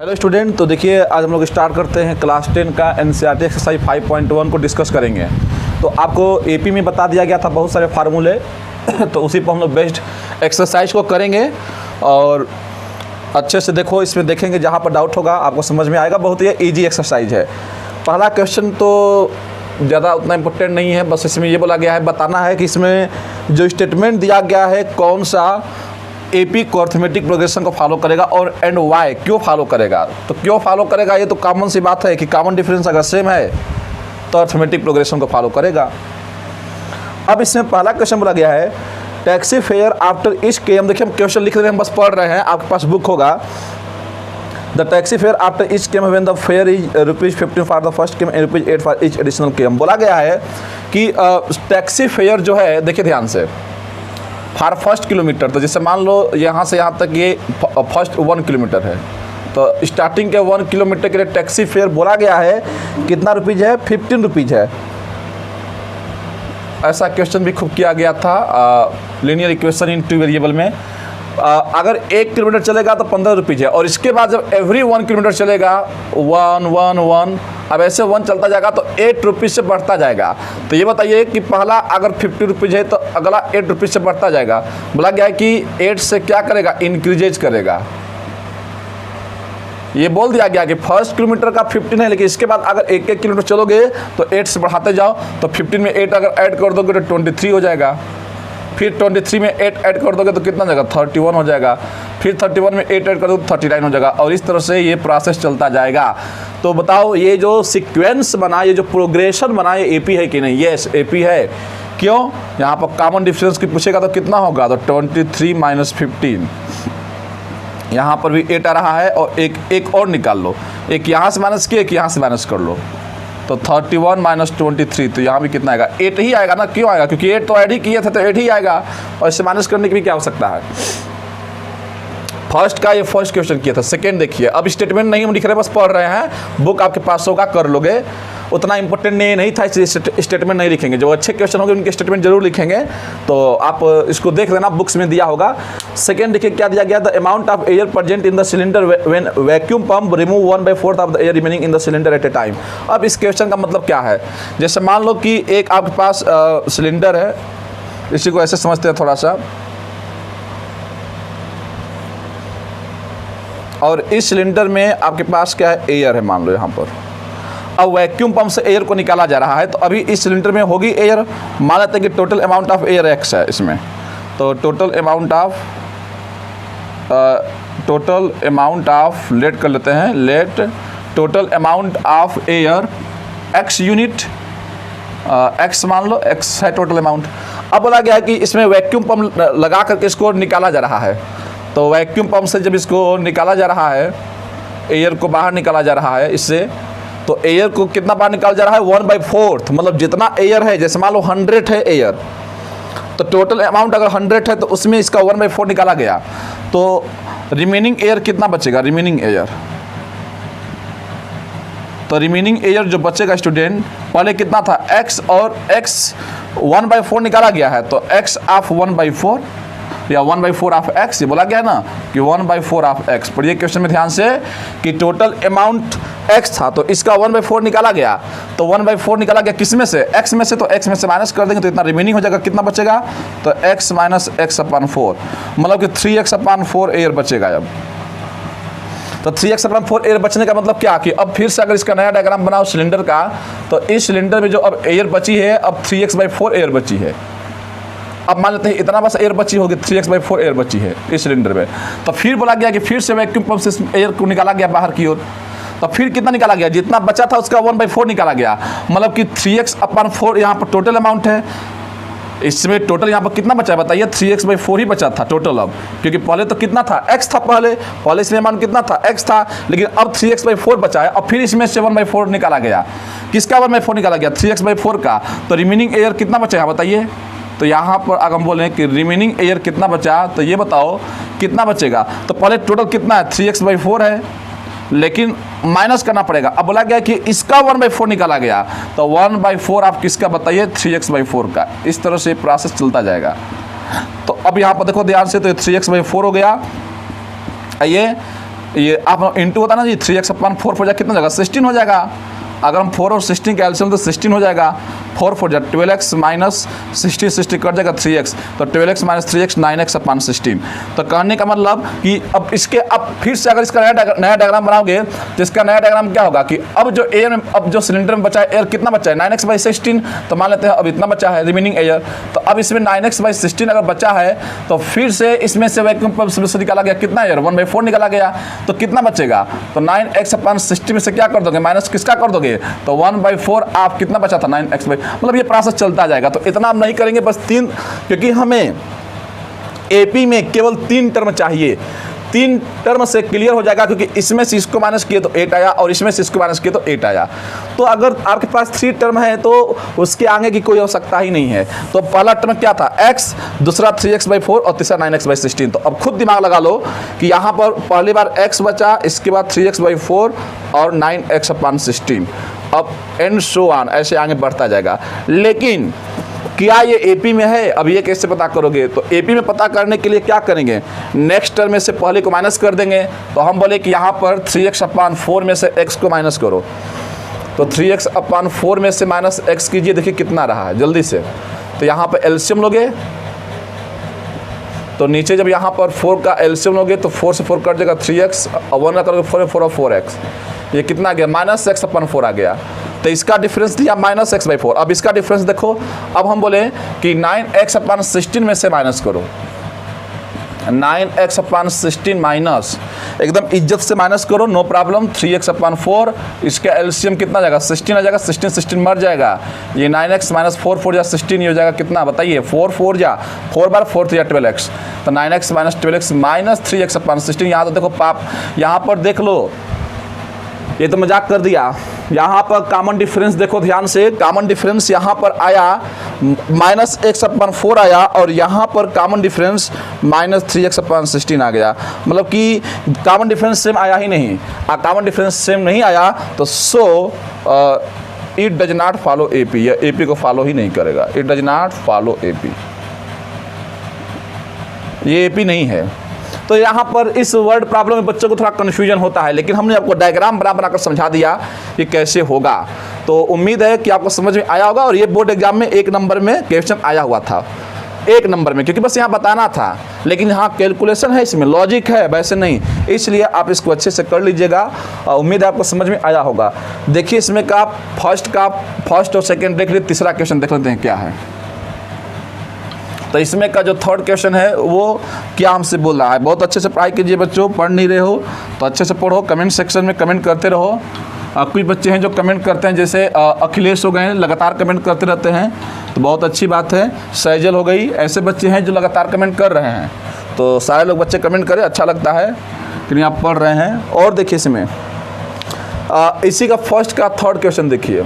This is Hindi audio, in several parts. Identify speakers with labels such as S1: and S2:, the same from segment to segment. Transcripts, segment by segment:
S1: हेलो स्टूडेंट, तो देखिए आज हम लोग स्टार्ट करते हैं क्लास 10 का एनसीईआरटी एक्सरसाइज 5.1 को डिस्कस करेंगे। तो आपको एपी में बता दिया गया था बहुत सारे फार्मूले तो उसी पर हम लोग बेस्ड एक्सरसाइज को करेंगे और अच्छे से देखो, इसमें देखेंगे जहाँ पर डाउट होगा आपको समझ में आएगा। बहुत ही ईजी एक्सरसाइज है। पहला क्वेश्चन तो ज़्यादा उतना इम्पोर्टेंट नहीं है, बस इसमें ये बोला गया है, बताना है कि इसमें जो स्टेटमेंट दिया गया है कौन सा एपी को अर्थमेटिक प्रोग्रेशन को फॉलो करेगा और एंड वाई क्यों फॉलो करेगा। तो क्यों फॉलो करेगा ये तो कॉमन सी बात है कि कॉमन डिफरेंस अगर सेम है तो अर्थमेटिक प्रोग्रेशन को फॉलो करेगा। अब इसमें पहला क्वेश्चन बोला गया है taxi fare after each KM. देखिए हम क्वेश्चन लिख रहे हैं, हम बस पढ़ रहे हैं, आपके पास बुक होगा। The taxi fare after each KM when the fare is ₹15 for the first KM and ₹8 for each additional KM. बोला गया है कि टैक्सी फेयर जो है, देखिए ध्यान से, फॉर फर्स्ट किलोमीटर, तो जैसे मान लो यहाँ से यहाँ तक ये फर्स्ट 1 किलोमीटर है, तो स्टार्टिंग के 1 किलोमीटर के लिए टैक्सी फेयर बोला गया है कितना रुपीज़ है, 15 रुपीज़ है। ऐसा क्वेश्चन भी खूब किया गया था लीनियर इक्वेशन इन 2 वेरिएबल में। अगर 1 किलोमीटर चलेगा तो 15 रुपीज़ है, और इसके बाद जब एवरी 1 किलोमीटर चलेगा 1 1 1, अब ऐसे 1 चलता जाएगा तो 8 रुपीज़ से बढ़ता जाएगा। तो ये बताइए कि पहला अगर 50 रुपीज़ है तो अगला 8 रुपीज़ से बढ़ता जाएगा। बोला गया है कि 8 से क्या करेगा, इंक्रीजेज करेगा। ये बोल दिया गया कि फर्स्ट किलोमीटर का 15 है, लेकिन इसके बाद अगर 1 किलोमीटर चलोगे तो 8 से बढ़ाते जाओ, तो 15 में 8 अगर ऐड कर दोगे तो 23 हो जाएगा। फिर 23 में 8 ऐड कर दोगे तो कितना हो जाएगा, 31 हो जाएगा। फिर 31 में 8 ऐड कर दोगे तो 39 हो जाएगा, और इस तरह से ये प्रोसेस चलता जाएगा। तो बताओ ये जो सीक्वेंस बना, ये जो प्रोग्रेशन बना, ये एपी है कि नहीं? यस, एपी है। क्यों? यहाँ पर कॉमन डिफरेंस की पूछेगा तो कितना होगा, तो 23 माइनस 15। यहाँ पर भी 8 आ रहा है, और एक और निकाल लो, एक यहाँ से माइनस किया, एक यहाँ से माइनस कर लो, तो 31 माइनस 23, तो यहाँ भी कितना आएगा, 8 ही आएगा ना। क्यों आएगा? क्योंकि 8 तो ऐड ही किए थे तो 8 ही आएगा, और इससे माइनस करने की भी क्या आवश्यकता है। फर्स्ट का ये फर्स्ट क्वेश्चन किया था। सेकंड देखिए, अब स्टेटमेंट नहीं हम लिख रहे, बस पढ़ रहे हैं, बुक आपके पास होगा, कर लोगे। उतना इंपॉर्टेंट नहीं था, इसलिए स्टेटमेंट नहीं लिखेंगे। जो अच्छे क्वेश्चन होंगे उनके स्टेटमेंट जरूर लिखेंगे, तो आप इसको देख लेना, बुक्स में दिया होगा। सेकंड देखिए क्या दिया गया, the amount of air present in the cylinder when vacuum pump remove 1/4 of the air remaining in the cylinder eight A time. अब इस क्वेश्चन का मतलब क्या है, जैसे मान लो कि एक आपके पास सिलेंडर है, इसी को ऐसे समझते हैं थोड़ा सा, और इस सिलेंडर में आपके पास क्या है, एयर है मान लो यहाँ पर। अब वैक्यूम पंप से एयर को निकाला जा रहा है, तो अभी इस सिलेंडर में होगी एयर। मान लेते हैं कि total amount of air x है इसमें, तो टोटल अमाउंट ऑफ लेट कर लेते हैं, let total amount of air x unit, x मान लो, x है टोटल अमाउंट। अब बोला गया है कि इसमें वैक्यूम पंप लगा करके इसको निकाला जा रहा है, तो वैक्यूम पंप से जब इसको निकाला जा रहा है, एयर को बाहर निकाला जा रहा है इससे, तो एयर को कितना बाहर निकाला जा रहा है, 1/4, मतलब जितना एयर है, जैसे मान लो 100 है एयर, तो टोटल अमाउंट अगर 100 है तो उसमें इसका 1/4 निकाला गया, तो रिमेनिंग एयर कितना बचेगा, रिमेनिंग एयर, तो रिमेनिंग एयर जो बचेगा स्टूडेंट, पहले कितना था x, और x 1/4 निकाला गया है, तो x ऑफ 1/4 या 1/4 ऑफ x, ये बोला गया है ना कि 1/4 ऑफ x। पर ये क्वेश्चन में ध्यान से कि टोटल अमाउंट x था, तो इसका 1/4 निकाला गया, तो 1/4 निकाला गया किस में से, x में से, तो x में से माइनस कर देंगे तो इतना रिमेनिंग हो जाएगा, कितना बचेगा, तो x माइनस x/4, मतलब कि 3x/4 एयर बचेगा। अब तो 3x/4 एयर बचने का मतलब क्या कि अब फिर से अगर इसका नया डायग्राम बनाओ सिलेंडर का, तो इस सिलेंडर में जो अब एयर बची है, अब 3x/4 एयर बची है। अब मान लेते हैं इतना बस एयर बची होगी, 3x/4 एयर बची है इस सिलेंडर में। तो फिर बोला गया कि फिर से वैक्यूम पंप से एयर को निकाला गया बाहर की ओर, तो फिर कितना निकाला गया, जितना बचा था उसका 1/4 निकाला गया, मतलब कि 3x/4 यहाँ पर टोटल अमाउंट है। इसमें टोटल यहाँ पर कितना बचा है बताइए, 3x/4 ही बचा था टोटल। अब क्योंकि पहले तो कितना था, x था, पहले इसमें अमाउंट कितना था, x था, लेकिन अब 3x/4 बचा है, और फिर इसमें से 1/4 निकाला गया। किसका 1/4 निकाला गया, 3x/4 का। तो रिमेनिंग एयर कितना बचा है बताइए, तो यहाँ पर अगर हम बोलें कि रिमेनिंग एयर कितना बचा, तो ये बताओ कितना बचेगा। तो पहले टोटल कितना है, 3x/4 है, लेकिन माइनस करना पड़ेगा। अब बोला गया कि इसका 1/4 निकाला गया, तो 1/4 आप किसका बताइए, 3x/4 का। इस तरह से प्रोसेस चलता जाएगा। तो अब यहाँ पर देखो ध्यान से, तो 3x/4 हो गया, ये ये आप इंटू होता ना जी, 3x/4 हो जाएगा, कितना हो जाएगा 16 हो जाएगा। अगर हम 4 और 16 का एलसीएम तो 16 हो जाएगा। 4 4 जा 12x माइनस 60 60 कट जाएगा 3x, तो 12x माइनस 3x 9x/16। तो कहने का मतलब कि अब इसके अब फिर से अगर इसका नया डायग्राम बनाओगे तो इसका नया डायग्राम क्या होगा कि अब जो एयर में, अब जो सिलेंडर में बचा है एयर कितना बचा है 9x/16, तो मान लेते हैं अब इतना बचा है रिमेनिंग एयर। तो अब इसमें 9x/16 अगर बचा है तो फिर से इसमें से वैक्यूम पंप से निकाला गया कितना एयर 1/4 निकाला गया, तो कितना बचेगा, तो 9x/60 में से क्या कर दोगे माइनस किसका कर दोगे, तो 1/4 आप कितना बचा था 9x, मतलब ये प्रोसेस चलता जाएगा। तो इतना हम नहीं करेंगे, बस 3, क्योंकि हमें एपी में केवल 3 टर्म चाहिए, 3 टर्म से क्लियर हो जाएगा, क्योंकि इसमें से इसको माइनस किए तो 8 आया और इसमें से इसको माइनस किए तो 8 आया। तो अगर आपके पास 3 टर्म है तो उसके आगे की कोई आवश्यकता ही नहीं है। तो पहला टर्म क्या था x, दूसरा 3x/4 और तीसरा 9x/16। तो अब खुद दिमाग लगा लो कि यहाँ पर पहली बार x बचा, इसके बाद 3x/4 और 9x/16, अब एंड सो ऑन ऐसे आगे बढ़ता जाएगा। लेकिन क्या ये एपी में है, अब ये कैसे पता करोगे, तो एपी में पता करने के लिए क्या करेंगे, नेक्स्ट टर्म में से पहले को माइनस कर देंगे। तो हम बोले कि यहाँ पर 3x/4 में से x को माइनस करो, तो 3x/4 में से माइनस x कीजिए, देखिए कितना रहा है जल्दी से। तो यहाँ पर एलसीएम लोगे तो नीचे जब यहाँ पर 4 का एलसीएम लोगे तो 4 से 4 कट जाएगा 3x और 1 का करोगे 4 और 4x, ये कितना आ गया -x/4 आ गया। तो इसका डिफरेंस दिया -x/4। अब इसका डिफरेंस देखो, अब हम बोले कि 9x/16 में से माइनस करो, 9x/16 माइनस, एकदम इज्जत से माइनस करो, नो प्रॉब्लम। 3x/4 इसका एलसीएम कितना जाएगा 16 आ जाएगा, 16 मर जाएगा, ये 9x माइनस 4 4 जा 16 हो जाएगा कितना बताइए, 4 4 जा 4 बार 4 3 12x, तो 9x minus 12x minus 3x/16। यहाँ तो देखो पाप, यहाँ पर देख लो, ये तो मजाक कर दिया। यहाँ पर कॉमन डिफरेंस देखो ध्यान से, कॉमन डिफरेंस यहाँ पर आया -x/4 आया और यहाँ पर कॉमन डिफरेंस -3x/16 आ गया। मतलब कि कॉमन डिफरेंस सेम आया ही नहीं, कॉमन डिफरेंस सेम नहीं आया तो it does not follow AP, या एपी को फॉलो ही नहीं करेगा, it does not follow AP, ये एपी नहीं है। तो यहाँ पर इस वर्ड प्रॉब्लम में बच्चों को थोड़ा कन्फ्यूजन होता है, लेकिन हमने आपको डायग्राम बनाकर समझा दिया कि कैसे होगा। तो उम्मीद है कि आपको समझ में आया होगा। और ये बोर्ड एग्जाम में 1 नंबर में क्वेश्चन आया हुआ था, 1 नंबर में, क्योंकि बस यहाँ बताना था, लेकिन यहाँ कैलकुलेशन है, इसमें लॉजिक है, वैसे नहीं, इसलिए आप इसको अच्छे से कर लीजिएगा। उम्मीद है आपको समझ में आया होगा। देखिए इसमें का फर्स्ट और सेकेंड देख लीजिए, तीसरा क्वेश्चन देख लेते हैं क्या है। तो इसमें का जो थर्ड क्वेश्चन है वो क्या हमसे बोल रहा है। बहुत अच्छे से पढ़ाई कीजिए बच्चों, पढ़ नहीं रहे हो तो अच्छे से पढ़ो, कमेंट सेक्शन में कमेंट करते रहो। कुछ बच्चे हैं जो कमेंट करते हैं, जैसे अखिलेश हो गए, लगातार कमेंट करते रहते हैं, तो बहुत अच्छी बात है। सैजल हो गई, ऐसे बच्चे हैं जो लगातार कमेंट कर रहे हैं। तो सारे लोग बच्चे कमेंट करें, अच्छा लगता है कि आप पढ़ रहे हैं। और देखिए इसमें इसी का फर्स्ट का थर्ड क्वेश्चन देखिए,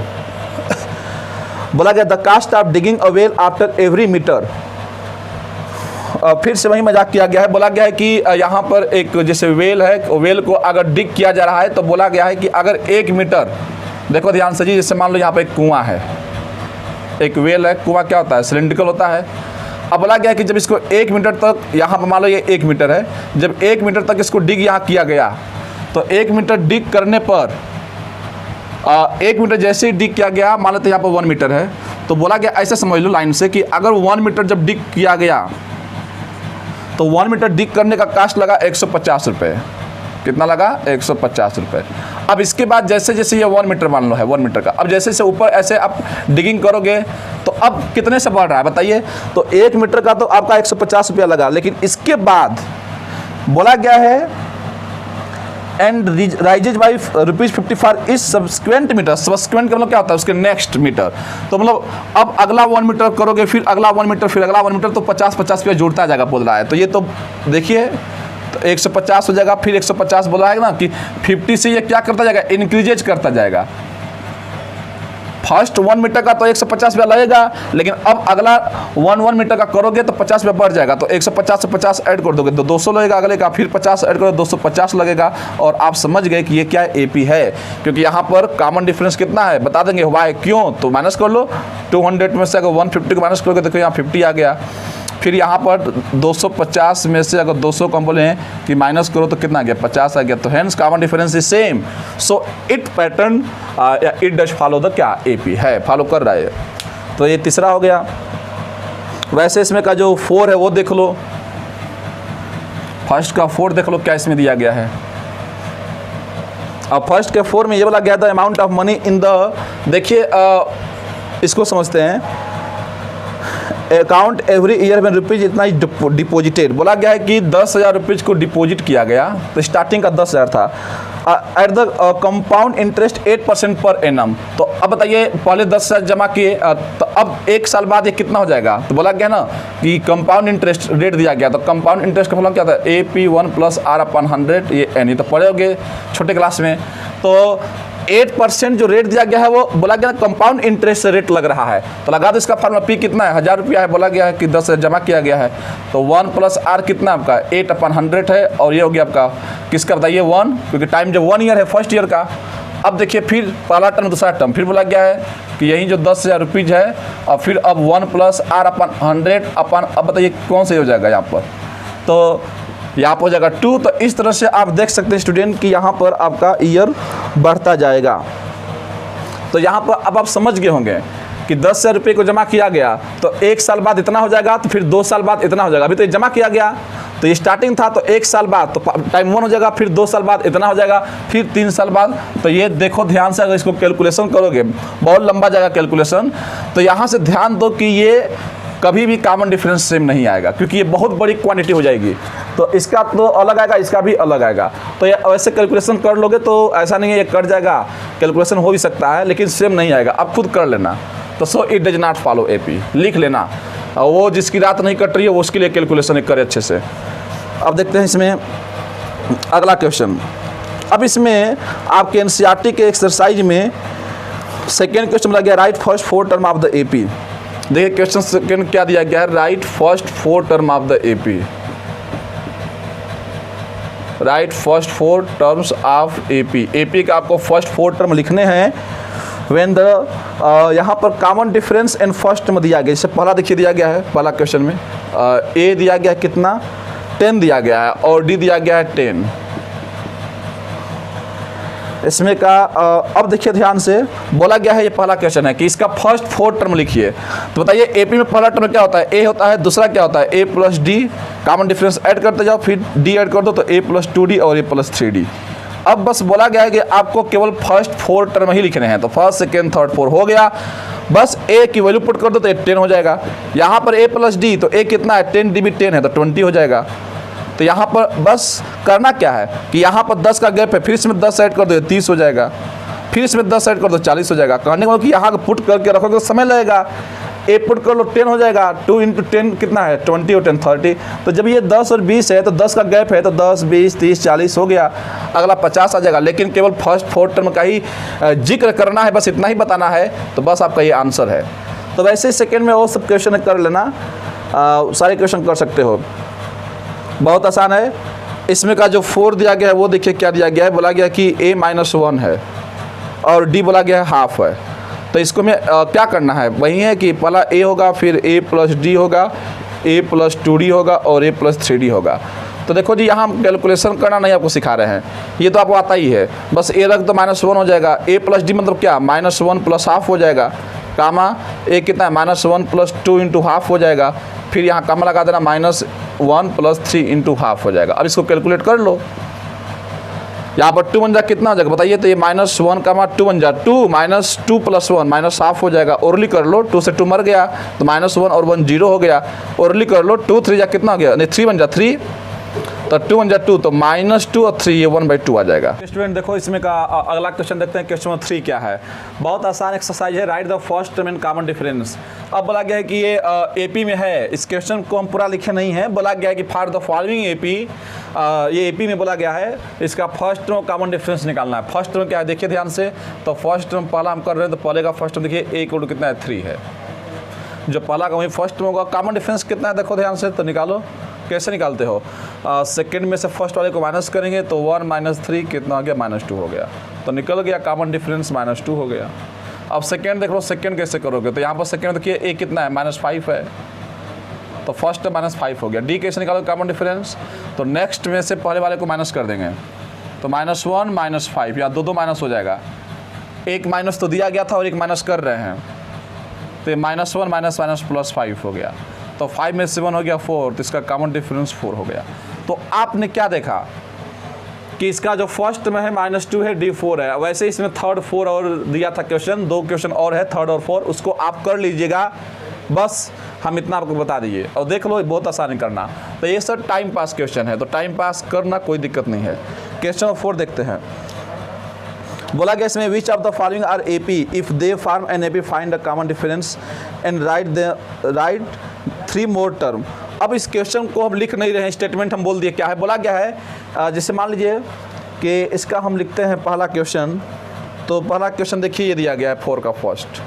S1: बोला गया the cost of digging a well after every metre. फिर से वही मजाक किया गया है, बोला गया है कि यहाँ पर एक जैसे वेल है, वेल को अगर डिग किया जा रहा है तो बोला गया है कि अगर 1 मीटर, देखो ध्यान से जी, जैसे मान लो यहाँ पे एक कुआं है, एक वेल है, कुआं क्या होता है सिलिंड्रिकल होता है। अब बोला गया है कि जब इसको 1 मीटर तक, यहाँ पर मान लो ये 1 मीटर है, जब 1 मीटर तक इसको डिग यहाँ किया गया तो 1 मीटर डिग करने पर 1 मीटर जैसे ही डिग किया गया, मान लेते यहाँ पर 1 मीटर है, तो बोला गया ऐसे समझ लो लाइन से कि अगर 1 मीटर जब डिग किया गया तो 1 मीटर डिग करने का कास्ट लगा 150 रुपये। कितना लगा 150 रुपये। अब इसके बाद जैसे जैसे ये 1 मीटर मान लो है 1 मीटर का, अब जैसे जैसे ऊपर ऐसे आप डिगिंग करोगे तो अब कितने से बढ़ रहा है बताइए, तो 1 मीटर का तो आपका 150 रुपया लगा, लेकिन इसके बाद बोला गया है एंड राइजेज बाई ₹50 फॉर इस सब्सक्वेंट मीटर। सब्सक्वेंट का मतलब क्या होता है, उसके नेक्स्ट मीटर। तो मतलब अब अगला 1 मीटर करोगे, फिर अगला 1 मीटर, फिर अगला 1 मीटर, तो 50 रुपया जुड़ता जाएगा बोल रहा है। तो ये तो देखिए तो 150 हो जाएगा, फिर 150 बोला है ना कि 50 से ये क्या करता जाएगा, इंक्रीजेज करता जाएगा। फर्स्ट 1 मीटर का तो 150 रुपया लगेगा, लेकिन अब अगला 1 मीटर का करोगे तो 50 रुपया बढ़ जाएगा, तो 150 से 50 ऐड कर दोगे तो 200 लगेगा अगले का, फिर 50 ऐड करोगे 250 लगेगा। और आप समझ गए कि ये क्या एपी है, क्योंकि यहाँ पर कॉमन डिफरेंस कितना है बता देंगे, वाई क्यों, तो माइनस कर लो 200 में से अगर 150 को माइनस करोगे, देखो यहाँ 50 आ गया, फिर यहाँ पर 250 में से अगर 200 को हम बोले कि माइनस करो तो कितना आ गया, 50 आ गया। तो hence common difference is same, so it pattern या इट डज फॉलो द क्या, AP है, फॉलो कर रहा है। तो ये तीसरा हो गया। वैसे इसमें का जो 4 है वो देख लो, फर्स्ट का 4 देख लो क्या इसमें दिया गया है। अब फर्स्ट के 4 में ये बोला गया था amount of money in the, देखिए इसको समझते हैं, अकाउंट एवरी ईयर में रुपीज इतना डिपॉजिटेड, बोला गया है कि 10,000 रुपीज़ को डिपॉजिट किया गया, तो स्टार्टिंग का 10,000 था, at the compound interest 8% per annum. तो अब बताइए पहले 10,000 जमा किए, तो अब 1 साल बाद ये कितना हो जाएगा, तो बोला गया ना कि कंपाउंड इंटरेस्ट रेट दिया गया, तो कंपाउंड इंटरेस्ट का फॉर्मूला क्या था, AP1 + R/100, ये NE, तो पढ़े होंगे छोटे क्लास में। तो 8% जो रेट दिया गया है वो बोला गया कंपाउंड इंटरेस्ट से रेट लग रहा है, तो लगा दो इसका फार्मूला। P कितना है, 1000 रुपया है, बोला गया है कि 10,000 जमा किया गया है, तो 1 + R कितना आपका 8/100 है, और ये हो गया आपका किसका बताइए 1, क्योंकि टाइम जब 1 ईयर है फर्स्ट ईयर का। अब देखिए फिर पहला टर्म दूसरा टर्म, फिर बोला गया है कि यही जो 10,000 रुपीज़ है, और फिर अब 1 + R/100 अपन, अब बताइए कौन सा हो जाएगा यहाँ पर, तो यहाँ पर हो जाएगा 2। तो इस तरह से आप देख सकते हैं स्टूडेंट कि यहाँ पर आपका ईयर बढ़ता जाएगा। तो यहाँ पर अब आप समझ गए होंगे कि 10,000 रुपये को जमा किया गया, तो 1 साल बाद इतना हो जाएगा, तो फिर 2 साल बाद इतना हो जाएगा। अभी तो ये जमा किया गया, तो ये स्टार्टिंग था, तो 1 साल बाद तो टाइम 1 हो जाएगा, फिर 2 साल बाद इतना हो जाएगा, फिर 3 साल बाद। तो ये देखो ध्यान से, अगर इसको कैलकुलेशन करोगे बहुत लंबा जाएगा कैलकुलेशन, तो यहाँ से ध्यान दो कि ये कभी भी कॉमन डिफरेंस सेम नहीं आएगा, क्योंकि ये बहुत बड़ी क्वांटिटी हो जाएगी। तो इसका तो अलग आएगा, इसका भी अलग आएगा। तो ये वैसे कैलकुलेशन कर लोगे तो ऐसा नहीं है ये कट जाएगा, कैलकुलेशन हो भी सकता है, लेकिन सेम नहीं आएगा, आप खुद कर लेना। तो so it does not follow AP, लिख लेना, और वो जिसकी रात नहीं कट रही है वो उसके लिए कैलकुलेशन करे अच्छे से। अब देखते हैं इसमें अगला क्वेश्चन। अब इसमें आपके NCERT के एक्सरसाइज में सेकेंड क्वेश्चन लग गया, right first 4 term of the AP। देखिए क्वेश्चन सेकेंड क्या दिया गया है, right first 4 term of the AP, right first 4 terms of AP का आपको फर्स्ट 4 टर्म लिखने हैं। व्हेन द यहाँ पर कॉमन डिफरेंस इन फर्स्ट में दिया गया, जैसे पहला देखिए दिया गया है, पहला क्वेश्चन में A दिया गया है कितना 10 दिया गया है, और D दिया गया है 10। इसमें का अब देखिए ध्यान से, बोला गया है ये पहला क्वेश्चन है कि इसका फर्स्ट 4 टर्म लिखिए। तो बताइए AP में पहला टर्म क्या होता है, A होता है, दूसरा क्या होता है A + D, common difference add करते जाओ, फिर D ऐड कर दो, तो A + 2D और A + 3D। अब बस बोला गया है कि आपको केवल फर्स्ट 4 टर्म ही लिखने हैं, तो फर्स्ट सेकेंड थर्ड 4 हो गया, बस A की वैल्यू पुट कर दो तो 10 हो जाएगा। यहाँ पर A + D, तो A कितना है 10, D भी 10 है, तो 20 हो जाएगा। तो यहाँ पर बस करना क्या है कि यहाँ पर 10 का गैप है, फिर इसमें 10 ऐड कर दो 30 हो जाएगा, फिर इसमें 10 ऐड कर दो 40 हो जाएगा। कहने को कि यहाँ पुट करके रखोगे तो समय लगेगा, A पुट कर लो 10 हो जाएगा, 2 × 10 कितना है 20 और 10 30। तो जब ये 10 और 20 है तो 10 का गैप है, तो 10 20 30 40 हो गया, अगला 50 आ जाएगा। लेकिन केवल फर्स्ट 4 टर्म का ही जिक्र करना है, बस इतना ही बताना है, तो बस आपका ये आंसर है। तो वैसे सेकेंड में वो सब क्वेश्चन कर लेना, सारे क्वेश्चन कर सकते हो, बहुत आसान है। इसमें का जो 4 दिया गया है वो देखिए क्या दिया गया है, बोला गया कि A - 1 है और D बोला गया है हाफ है। तो इसको में क्या करना है, वही है कि पहला A होगा, फिर A + D होगा, A + 2D होगा और A + 3D होगा। तो देखो जी, यहाँ हम कैलकुलेशन करना नहीं आपको सिखा रहे हैं, ये तो आपको आता ही है। बस A रख दो -1 हो जाएगा, A + D मतलब क्या -1 + हाफ हो जाएगा, कामा A कितना है -1 + 2 × हाफ हो जाएगा, फिर यहाँ कामा लगा देना -1 + 3 × हाफ हो जाएगा। अब इसको कैलकुलेट कर लो, यहाँ पर 2 × कितना हो जाएगा बताइए, तो ये -1 का 2 × 2 -2 + 1 -हाफ हो जाएगा। ओरली कर लो, 2 से 2 मर गया, तो -1 और 1 0 हो गया। ओरली कर लो, 2 3 कितना हो गया, नहीं 3 × 3, तो 2 × 2 तो -2 और 3, ये 1/2 आ जाएगा। स्टूडेंट देखो इसमें का अगला क्वेश्चन देखते हैं, क्वेश्चन 3 क्या है। बहुत आसान एक्सरसाइज है, right the first term in common difference. अब बोला गया है कि ये AP में है, इस क्वेश्चन को हम पूरा लिखे नहीं है, बोला गया है कि फॉर द फॉलोइंग AP, ये AP में बोला गया है इसका फर्स्ट टर्म कॉमन डिफरेंस निकालना है। फर्स्ट टर्म क्या है देखिए ध्यान से, तो फर्स्ट टर्म पहला हम कर रहे हैं, तो पहले का फर्स्ट टर्म देखिए A = कितना है 3 है, जो पहला का वही फर्स्ट टर्म होगा। कॉमन डिफरेंस कितना है देखो ध्यान से, तो निकालो, कैसे निकालते हो, सेकंड में से फर्स्ट वाले को माइनस करेंगे, तो 1 - 3 कितना हो गया -2 हो गया, तो निकल गया कॉमन डिफरेंस -2 हो गया। अब सेकंड देख लो, सेकंड कैसे करोगे, तो यहाँ पर सेकंड देखिए A कितना है -5 है, तो फर्स्ट माइनस 5 हो गया। डी कैसे निकालो कॉमन डिफरेंस, तो नेक्स्ट में से पहले वाले को माइनस कर देंगे, तो -1 -5 या दो माइनस हो जाएगा। एक माइनस तो दिया गया था और एक माइनस कर रहे हैं, तो ये -1 माइनस +5 हो गया। तो 5 में से 1 हो गया 4, तो इसका कॉमन डिफरेंस 4 हो गया। तो आपने क्या देखा कि इसका जो फर्स्ट में है -2 है, D4 है। वैसे इसमें थर्ड 4 और दिया था क्वेश्चन, 2 क्वेश्चन और है थर्ड और 4, उसको आप कर लीजिएगा। बस हम इतना आपको बता दीजिए और देख लो, बहुत आसानी करना। तो ये सब टाइम पास क्वेश्चन है, तो टाइम पास करना कोई दिक्कत नहीं है। क्वेश्चन 4 देखते हैं। बोला गया इसमें which of the following are AP if they form an AP find the common difference and write 3 more term. अब इस क्वेश्चन को हम लिख नहीं रहे हैं, स्टेटमेंट हम बोल दिए। क्या है बोला गया है, जैसे मान लीजिए कि इसका हम लिखते हैं पहला क्वेश्चन। तो पहला क्वेश्चन देखिए ये दिया गया है 4 का फर्स्ट,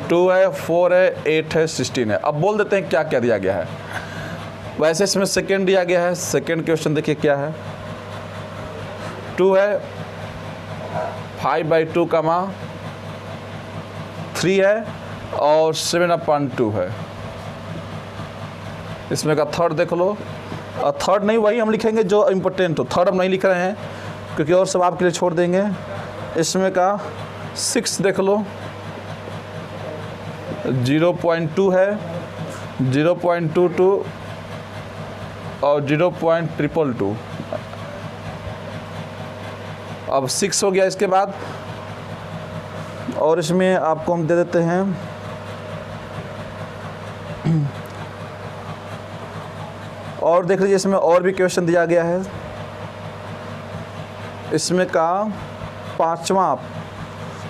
S1: 2 है, 4 है, 8 है, 16 है। अब बोल देते हैं क्या क्या दिया गया है। वैसे इसमें सेकेंड दिया गया है। सेकेंड क्वेश्चन देखिए क्या है, 2 है, 5/2 कमा 3 है और 7/2 है। इसमें का थर्ड देख लो, थर्ड नहीं, वही हम लिखेंगे जो इम्पोर्टेंट हो। थर्ड हम नहीं लिख रहे हैं क्योंकि और सब आपके लिए छोड़ देंगे। इसमें का 6 देख लो, 0.2 है, 0.22 और 0.222। अब 6 हो गया इसके बाद, और इसमें आपको हम दे देते हैं और देख लीजिए इसमें और भी क्वेश्चन दिया गया है। इसमें का 5वां,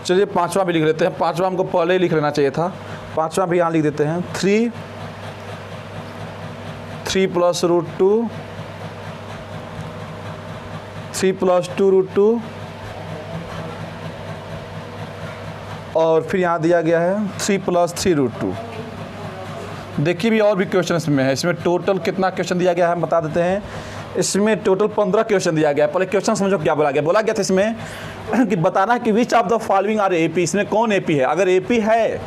S1: चलिए 5वां भी लिख लेते हैं। 5वां हमको पहले ही लिख लेना चाहिए था, 5वां भी यहाँ लिख देते हैं। 3 + √2, 3 + 2√2 और फिर यहाँ दिया गया है 3 + 3√2। देखिए भी और भी क्वेश्चन इसमें है। इसमें टोटल कितना क्वेश्चन दिया गया है हम बता देते हैं। इसमें टोटल 15 क्वेश्चन दिया गया है। पहले क्वेश्चन समझो क्या बोला गया। बोला गया था इसमें कि बताना कि which of the following are AP, इसमें कौन AP है। अगर AP है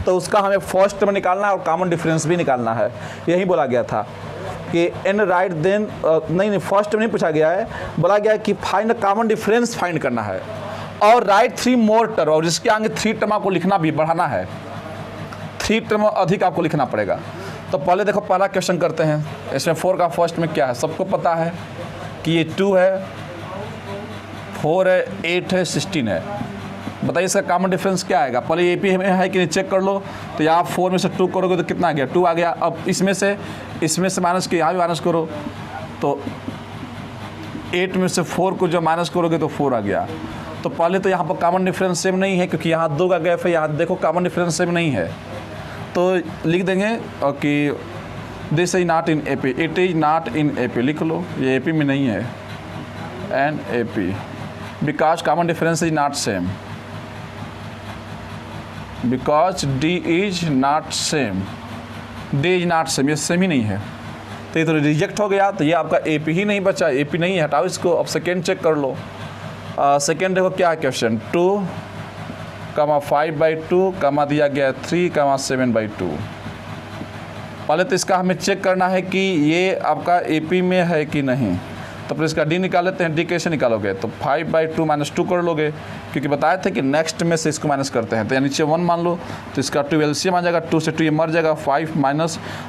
S1: तो उसका हमें फर्स्ट में निकालना है और कॉमन डिफरेंस भी निकालना है। यही बोला गया था कि इन राइट देन, नहीं फर्स्ट में नहीं पूछा गया है, बोला गया कि फाइंड कॉमन डिफरेंस फाइंड करना है और राइट 3 मोर टर्म, और जिसके आगे 3 टर्म आपको लिखना भी बढ़ाना है, 3 टर्म अधिक आपको लिखना पड़ेगा। तो पहले देखो पहला क्वेश्चन करते हैं। इसमें 4 का फर्स्ट में क्या है, सबको पता है कि ये 2 है, 4 है, 8 है, 16 है। बताइए इसका कॉमन डिफरेंस क्या आएगा। पहले AP में है कि नहीं चेक कर लो। तो यहाँ 4 में से 2 करोगे तो कितना आ गया, 2 आ गया। अब इसमें से माइनस के यहाँ भी माइनस करो, तो 8 में से 4 को जब माइनस करोगे तो 4 आ गया। तो पहले तो यहाँ पर कॉमन डिफरेंस सेम नहीं है क्योंकि यहाँ 2 का गैप है। यहाँ देखो कॉमन डिफरेंस सेम नहीं है, तो लिख देंगे कि this is not in AP, it is not in AP लिख लो। ये AP में नहीं है, an AP, because common difference is not same, because D is not same, D is not same, ये सेम ही नहीं है। तो ये तो रिजेक्ट हो गया। तो ये आपका AP ही नहीं बचा, AP नहीं है, हटाओ इसको। अब सेकेंड चेक कर लो। सेकेंड देखो क्या है क्वेश्चन, 2, 5/2, दिया गया 3, 7/2। पहले तो इसका हमें चेक करना है कि ये आपका AP में है कि नहीं। तो फिर इसका D निकाल लेते हैं। D कैसे निकालोगे, तो 5/2 - 2 कर लोगे क्योंकि बताए थे कि नेक्स्ट में से इसको माइनस करते हैं। तो यहाँ नीचे 1 मान लो, तो इसका 2 LCM आ जाएगा, 2 से 2 ये मर जाएगा, 5 -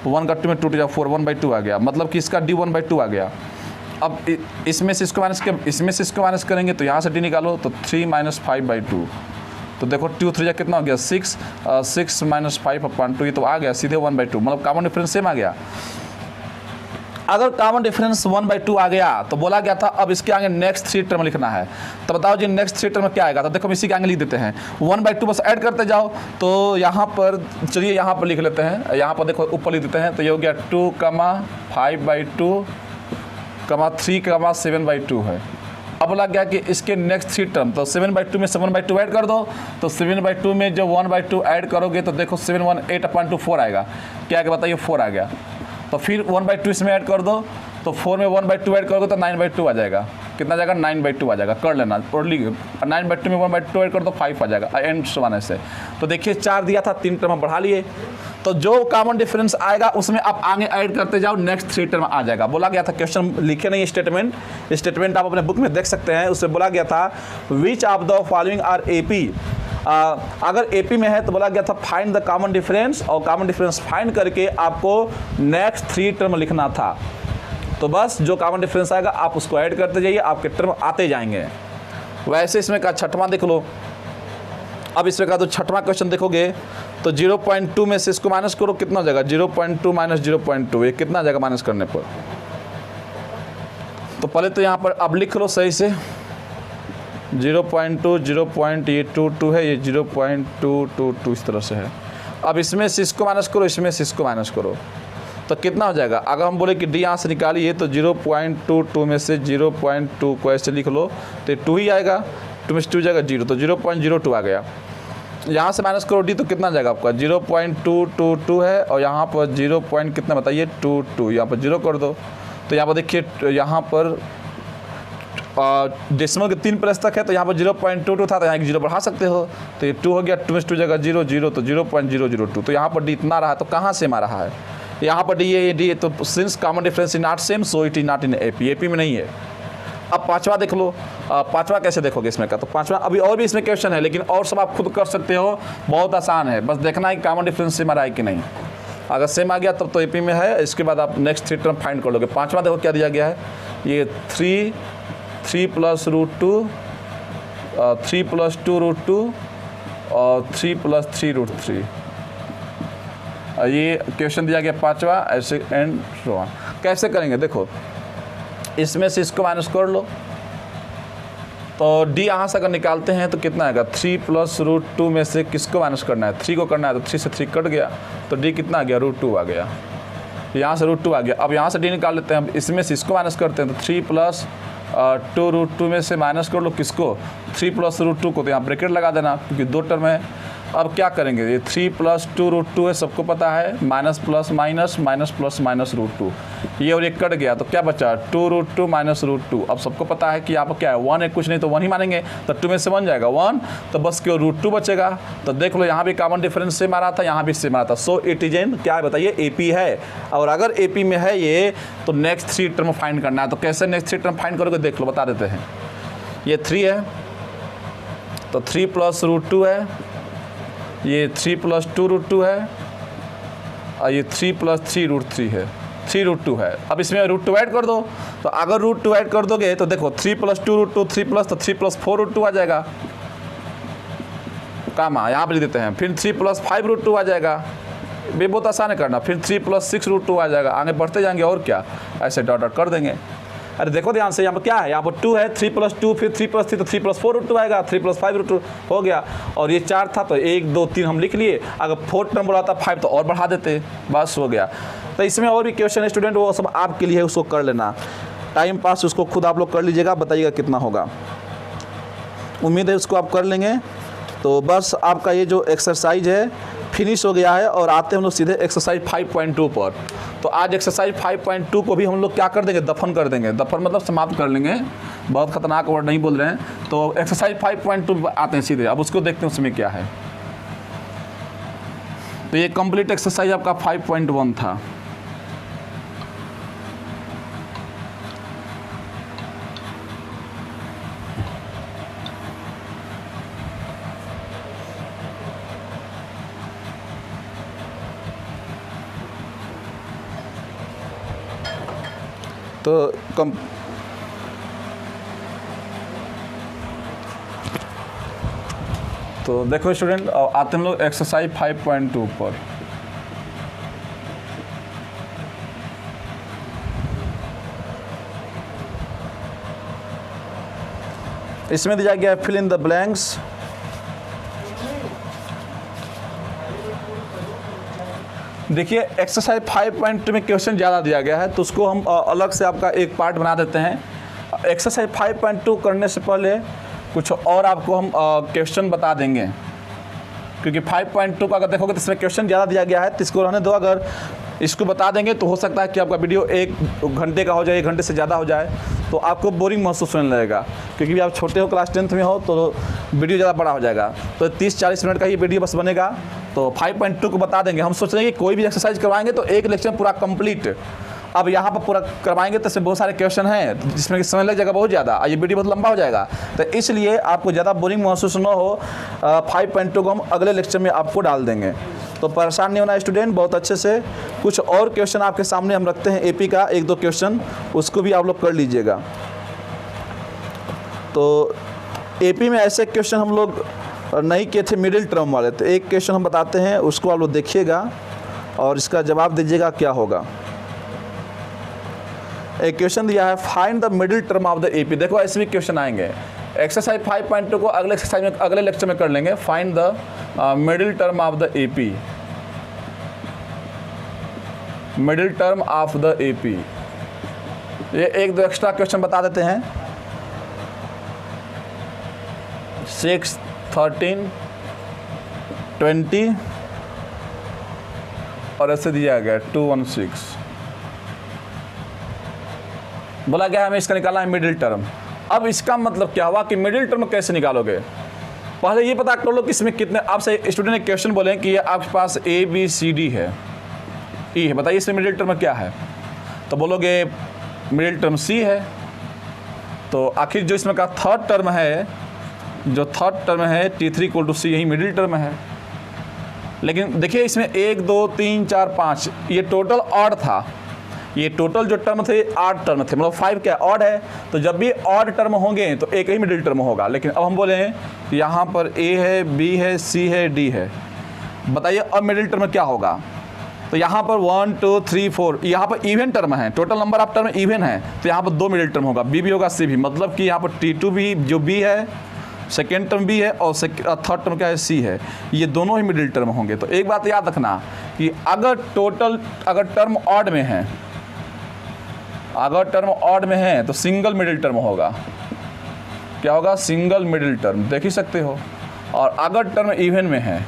S1: 1 का 2 में 2 जाएगा 4, 1/2 आ गया। मतलब कि इसका D 1/2 आ गया। अब इसमें से इसको माइनस करेंगे तो यहाँ से D निकालो, तो 3 - 5/2। तो देखो 2 3 कितना हो गया 6, 6 - 5/2, ये तो आ गया सीधे 1/2। मतलब कॉमन डिफरेंस सेम आ गया। अगर कॉमन डिफरेंस 1/2 आ गया तो बोला गया था अब इसके आगे नेक्स्ट 3 टर्म लिखना है। तो बताओ जी नेक्स्ट 3 टर्म में क्या आएगा। तो देखो हम इसी के आगे लिख देते हैं 1/2, बस ऐड करते जाओ। तो यहाँ पर चलिए यहाँ पर लिख लेते हैं, यहाँ पर देखो ऊपर लिख देते हैं। तो ये हो गया 2, 5/2, 3, 7/2 है। अब बोला गया कि इसके नेक्स्ट 3 टर्म, तो 7/2 में 7/2 ऐड कर दो। तो 7/2 में जब 1/2 ऐड करोगे तो देखो 7 1 8/2 4 आएगा। क्या आएगा बताइए, 4 आ गया। तो फिर 1/2 इसमें ऐड कर दो, तो 4 में 1/2 ऐड करोगे तो 9/2 आ जाएगा। कितना आ जाएगा, 9/2 आ जाएगा। कर लेना ओरली, 9/2 में 1/2 ऐड कर दो 5 आ जाएगा, एंड सो ऑन ऐसे। तो देखिए 4 दिया था, 3 टर्म हम बढ़ा लिए। तो जो कॉमन डिफरेंस आएगा उसमें आप आगे ऐड करते जाओ, नेक्स्ट 3 टर्म आ जाएगा। बोला गया था, क्वेश्चन लिखे नहीं स्टेटमेंट आप अपने बुक में देख सकते हैं। उससे बोला गया था which of the following are AP. अगर एपी में है तो बोला गया था फाइंड द कॉमन डिफरेंस, और कॉमन डिफरेंस फाइंड करके आपको नेक्स्ट 3 टर्म लिखना था। तो बस जो कॉमन डिफरेंस आएगा आप उसको ऐड करते जाइए, आपके टर्म आते जाएंगे। वैसे इसमें का छठवां देख लो। अब इसमें का तो छठवां क्वेश्चन देखोगे तो 0.2 में से इसको माइनस करो, कितना हो जाएगा 0.2 माइनस 0.2, ये कितना आ जाएगा माइनस करने पर। तो पहले तो यहाँ पर अब लिख लो सही से 0.2 0.22 है, ये 0.222 इस तरह से है। अब इसमें से इसको माइनस करो, इसमें से इसको माइनस करो, तो कितना हो जाएगा। अगर हम बोले कि डी यहाँ से निकालिए तो 0.22 में से 0.2 को ऐसे लिख लो तो 2 ही आएगा, 2 में से 2 जाएगा 0, तो 0.02 आ गया। यहाँ से माइनस करो डी तो कितना जाएगा आपका 0.222 है, और यहाँ पर 0. कितना बताइए 22, यहाँ पर 0 कर दो। तो यहाँ पर देखिए यहाँ पर डेसिमल के 3 प्लस तक है, तो यहाँ पर 0.22 था, तो यहाँ 0 बढ़ा सकते हो, तो ये 2 हो गया, 2 में से 2 जगह 0 0, तो 0.002। तो यहाँ पर डी इतना रहा है, तो कहाँ से आ रहा है यहाँ पर डी ये डी, तो since common difference is not same so it is not in AP में नहीं है। अब पांचवा देख लो, पांचवा कैसे देखोगे इसमें का। तो पांचवा अभी और भी इसमें क्वेश्चन है, लेकिन और सब आप खुद कर सकते हो, बहुत आसान है, बस देखना है कॉमन डिफरेंस सेम आ रहा है कि नहीं। अगर सेम आ गया तब तो एपी में है, इसके बाद आप नेक्स्ट 3 टर्म फाइंड कर लोगे। पांचवा देखो क्या दिया गया है, ये 3 प्लस √2, 3 प्लस 2 √2 और 3 प्लस 3 √3। ये क्वेश्चन दिया गया पांचवा, ऐसे एंड सो ऑन। कैसे करेंगे देखो, इसमें से इसको माइनस कर लो, तो डी यहाँ से अगर निकालते हैं तो कितना आएगा 3 प्लस √2 में से किसको माइनस करना है 3 को करना है, तो 3 से 3 कट गया, तो डी कितना आ गया √2 आ गया, यहाँ से √2 आ गया। अब यहाँ से डी निकाल लेते हैं, इसमें से इसको माइनस करते हैं, तो 3 प्लस 2 √2 में से माइनस कर लो किसको 3 प्लस √2 को, तो यहाँ ब्रैकेट लगा देना क्योंकि 2 टर्म है। अब क्या करेंगे, ये 3 प्लस 2 √2 है, सबको पता है, minus plus minus minus plus minus √2, ये और एक कट गया, तो क्या बचा 2 √2 माइनस √2। अब सबको पता है कि यहाँ पर क्या है 1 है, कुछ नहीं तो 1 ही मानेंगे, तो 2 में से 1 जाएगा 1, तो बस क्यों √2 बचेगा। तो देख लो यहाँ भी कॉमन डिफरेंस सेम आ रहा था, यहाँ भी सेम आ रहा था, सो इट इज इन क्या है बताइए एपी है। और अगर एपी में है ये तो नेक्स्ट 3 टर्म फाइंड करना है। तो कैसे नेक्स्ट 3 टर्म फाइंड करोगे देख लो, बता देते हैं। ये 3 है तो 3 प्लस √2 है, ये 3 प्लस 2 √2 है, और ये 3 प्लस 3 √3 है, 3 √2 है। अब इसमें √2 ऐड कर दो, तो अगर √2 ऐड कर दोगे तो देखो 3 प्लस 2 √2 3 प्लस, तो 3 प्लस 4 √2 आ जाएगा, काम यहाँ पर लिख देते हैं। फिर 3 प्लस 5 √2 आ जाएगा, ये बहुत आसान है करना। फिर 3 प्लस 6 √2 आ जाएगा, आगे बढ़ते जाएंगे और क्या ऐसे डॉट डॉट कर देंगे। अरे देखो ध्यान से, यहाँ पर क्या है, यहाँ पर 2 है, 3 प्लस 2 फिर 3 प्लस 3, तो 3 प्लस 4 √2 आएगा, 3 प्लस 5 √2 हो गया। और ये 4 था तो 1 2 3 हम लिख लिए, अगर 4 टर्म बढ़ाता 5 तो और बढ़ा देते, बस हो गया। तो इसमें और भी क्वेश्चन है स्टूडेंट, वो सब आपके लिए है, उसको कर लेना, टाइम पास उसको खुद आप लोग कर लीजिएगा, बताइएगा कितना होगा। उम्मीद है उसको आप कर लेंगे। तो बस आपका ये जो एक्सरसाइज है फिनिश हो गया है, और आते हैं हम लोग सीधे एक्सरसाइज 5.2 पर। तो आज एक्सरसाइज 5.2 को भी हम लोग क्या कर देंगे, दफन कर देंगे। दफन मतलब समाप्त कर लेंगे, बहुत खतरनाक वर्ड नहीं बोल रहे हैं। तो एक्सरसाइज 5.2 आते हैं सीधे, अब उसको देखते हैं उसमें क्या है। तो ये कंप्लीट एक्सरसाइज आपका 5.1 था। तो देखो स्टूडेंट, आते हम लोग एक्सरसाइज 5.2 पर। इसमें दिया गया है फिल इन द ब्लैंक्स। देखिए एक्सरसाइज 5.2 में क्वेश्चन ज़्यादा दिया गया है, तो उसको हम अलग से आपका एक पार्ट बना देते हैं। एक्सरसाइज 5.2 करने से पहले कुछ और आपको हम क्वेश्चन बता देंगे, क्योंकि 5.2 का अगर देखोगे तो इसमें क्वेश्चन ज़्यादा दिया गया है, तो इसको रहने दो। अगर इसको बता देंगे तो हो सकता है कि आपका वीडियो 1 घंटे का हो जाए, 1 घंटे से ज़्यादा हो जाए, तो आपको बोरिंग महसूस होने लगेगा, क्योंकि आप छोटे हो, क्लास 10th में हो, तो वीडियो ज़्यादा बड़ा हो जाएगा। तो 30-40 मिनट का ही वीडियो बस बनेगा, तो 5.2 को बता देंगे। हम सोच रहे हैं कि कोई भी एक्सरसाइज करवाएंगे तो एक लेक्चर में पूरा कंप्लीट। अब यहाँ पर पूरा करवाएंगे तो इसमें बहुत सारे क्वेश्चन हैं जिसमें कि समय लग जाएगा बहुत ज़्यादा, ये वीडियो बहुत लंबा हो जाएगा। तो इसलिए आपको ज़्यादा बोरिंग महसूस न हो, 5.2 को हम अगले लेक्चर में आपको डाल देंगे। तो परेशान नहीं होना स्टूडेंट, बहुत अच्छे से। कुछ और क्वेश्चन आपके सामने हम रखते हैं एपी का, 1-2 क्वेश्चन, उसको भी आप लोग कर लीजिएगा। तो एपी में ऐसे क्वेश्चन हम लोग नहीं किए थे मिडिल टर्म वाले, तो एक क्वेश्चन हम बताते हैं, उसको आप लोग देखिएगा और इसका जवाब दीजिएगा क्या होगा। एक क्वेश्चन दिया है, find the middle term of the AP. देखो ऐसे भी क्वेश्चन आएंगे। एक्सरसाइज 5.2 को अगले एक्सरसाइज में अगले लेक्चर में कर लेंगे। Find the middle term of the AP, middle term of the AP. ये 1-2 एक्स्ट्रा क्वेश्चन बता देते हैं। 6, 13, 20 और ऐसे दिया गया 216। बोला गया हमें इसका निकालना है मिडिल टर्म। अब इसका मतलब क्या हुआ कि मिडिल टर्म कैसे निकालोगे? पहले ये पता कर लो कि इसमें कितने, आपसे स्टूडेंट ने क्वेश्चन बोले कि ये आपके पास ABCD है, E है, बताइए इसमें मिडिल टर्म क्या है? तो बोलोगे मिडिल टर्म C है। तो आखिर जो इसमें का थर्ड टर्म है, जो थर्ड टर्म है T3 = C, यही मिडिल टर्म है। लेकिन देखिए इसमें 1, 2, 3, 4, 5 ये टोटल ऑड था। ये टोटल जो टर्म थे 8 टर्म थे, मतलब 5 क्या ऑड है। तो जब भी ऑड टर्म होंगे तो एक ही मिडिल टर्म होगा। लेकिन अब हम बोले हैं यहाँ पर A है, B है, C है, D है, बताइए अब मिडिल टर्म क्या होगा? तो यहाँ पर 1, 2, 3, 4 यहाँ पर इवन टर्म है, total number of term even है, तो यहाँ पर 2 मिडिल टर्म होगा, B भी होगा, C भी। मतलब कि यहाँ पर T2 भी जो B है, सेकेंड टर्म B है और थर्ड टर्म क्या है, C है, ये दोनों ही मिडिल टर्म होंगे। तो एक बात याद रखना कि अगर टर्म ऑड में है, अगर टर्म ऑड में है तो सिंगल मिडिल टर्म होगा। क्या होगा? सिंगल मिडिल टर्म, देख ही सकते हो। और अगर टर्म इवन में है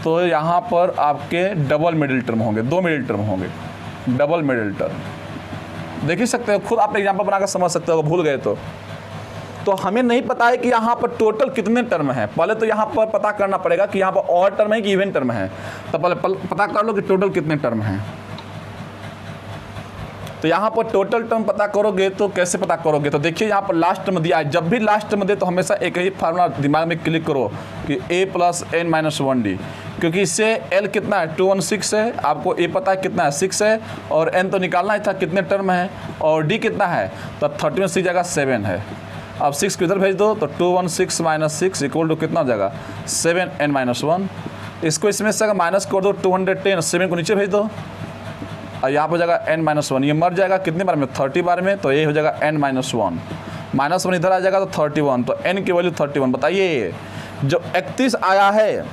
S1: तो यहाँ पर आपके डबल मिडिल टर्म होंगे, 2 मिडिल टर्म होंगे, डबल मिडिल टर्म। देख ही सकते हो, खुद आप एग्जाम्पल बनाकर समझ सकते हो, भूल गए तो हमें नहीं पता है कि यहाँ पर टोटल कितने टर्म है। पहले तो यहाँ पर पता करना पड़ेगा कि यहाँ पर ऑड टर्म है कि इवन टर्म है। तो पहले पता कर लो कि टोटल कितने टर्म हैं। तो यहाँ पर टोटल टर्म पता करोगे तो कैसे पता करोगे? तो देखिए यहाँ पर लास्ट टर्म दिया है। जब भी लास्ट टर्म दे तो हमेशा एक ही फार्मूला दिमाग में क्लिक करो कि A + n - 1D, क्योंकि इससे L कितना है 216 है, आपको A पता है कितना है 6 है, और n तो निकालना ही था कितने टर्म है, और D कितना है तो 30 में C जगह 7 है। अब 6 को इधर भेज दो तो 216 - 6 = कितना हो जाएगा 7n - 1। इसको इसमें से अगर माइनस कर दो 210, 7 को नीचे भेज दो और यहाँ पर हो जाएगा n - 1। ये मर जाएगा कितने बार में? 30 बार में, तो ये हो जाएगा n - 1। -1 इधर आ जाएगा तो 31, तो n की वैल्यू 31। बताइए जो 31 आया है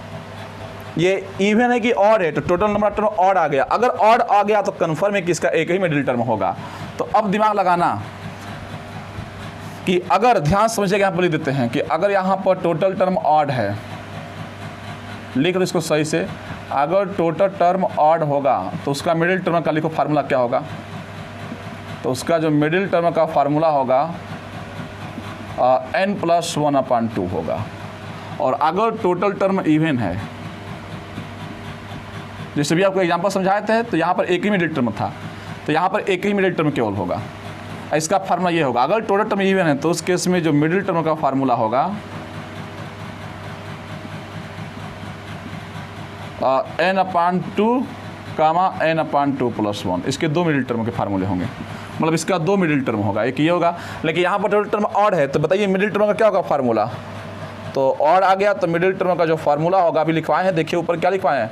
S1: ये इवन है कि ऑड है? तो total number of term odd आ गया। अगर ऑड आ गया तो कन्फर्म है कि इसका एक ही मिडिल टर्म होगा। तो अब दिमाग लगाना कि अगर, ध्यान समझिएगा, यहाँ पर लिख देते हैं कि अगर यहाँ पर टोटल टर्म ऑड है, लिख लो इसको सही से, अगर टोटल टर्म ऑड होगा तो उसका मिडिल टर्म का लिखो फार्मूला क्या होगा? तो उसका जो मिडिल टर्म का फार्मूला होगा n + 1/2 होगा। और अगर टोटल टर्म इवन है, जैसे भी आपको एग्जांपल समझाए थे, तो यहाँ पर एक ही मिडिल टर्म था, तो यहाँ पर एक ही मिडिल टर्म केवल होगा। इसका फार्मूला ये होगा, अगर टोटल टर्म इवन है तो उस केस में जो मिडिल टर्म का फार्मूला होगा n/2, n/2 + 1। इसके 2 मिडिल टर्म के फार्मूले होंगे, मतलब इसका 2 मिडिल टर्म होगा, एक ये होगा। लेकिन यहाँ पर टोटल टर्म ऑड है, तो बताइए मिडिल टर्म का क्या होगा फार्मूला? तो ऑड आ गया तो मिडिल टर्म का जो फार्मूला होगा अभी लिखवाए हैं, देखिए ऊपर क्या लिखवाए हैं,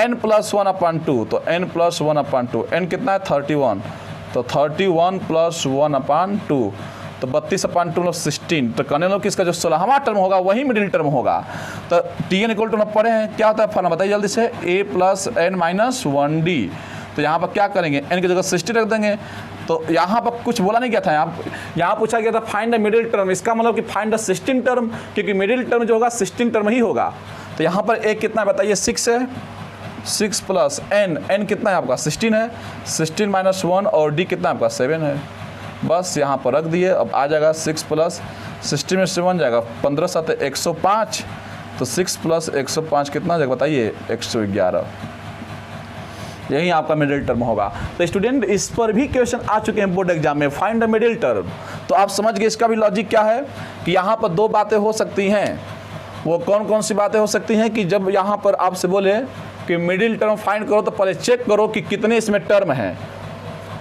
S1: n + 1/2। तो n + 1/2, n कितना है 31, तो 31 + 1/2, तो 32/2 मतलब 16। तो कहने लो कि इसका जो 16वां टर्म होगा वही मिडिल टर्म होगा। तो Tn = पढ़े हैं क्या होता है फार्मूला, बताइए जल्दी से, A + n - 1D। तो यहाँ पर क्या करेंगे, n की जगह 60 रख देंगे। तो यहाँ पर कुछ बोला नहीं गया था, यहाँ पूछा गया था फाइंड द मिडिल टर्म। इसका मतलब कि फाइंड द 16 टर्म, क्योंकि मिडिल टर्म जो होगा 16 टर्म ही होगा। तो यहाँ पर A कितना है बताइए, 6 है, 6 + n कितना है आपका 16 है, 16 - 1, और D कितना है आपका 7 है। बस यहाँ पर रख दिए। अब आ जाएगा 6 + 16 में 7 जाएगा, 15 × 7 = 105, तो 6 + 105 कितना हो जाएगा बताइए, 111। यही आपका मिडिल टर्म होगा। तो स्टूडेंट इस पर भी क्वेश्चन आ चुके हैं बोर्ड एग्जाम में, फाइंड द मिडिल टर्म। तो आप समझ गए इसका भी लॉजिक क्या है कि यहाँ पर दो बातें हो सकती हैं। वो कौन कौन सी बातें हो सकती हैं कि जब यहाँ पर आपसे बोले कि मिडिल टर्म फाइंड करो तो पहले चेक करो कि कितने इसमें टर्म हैं।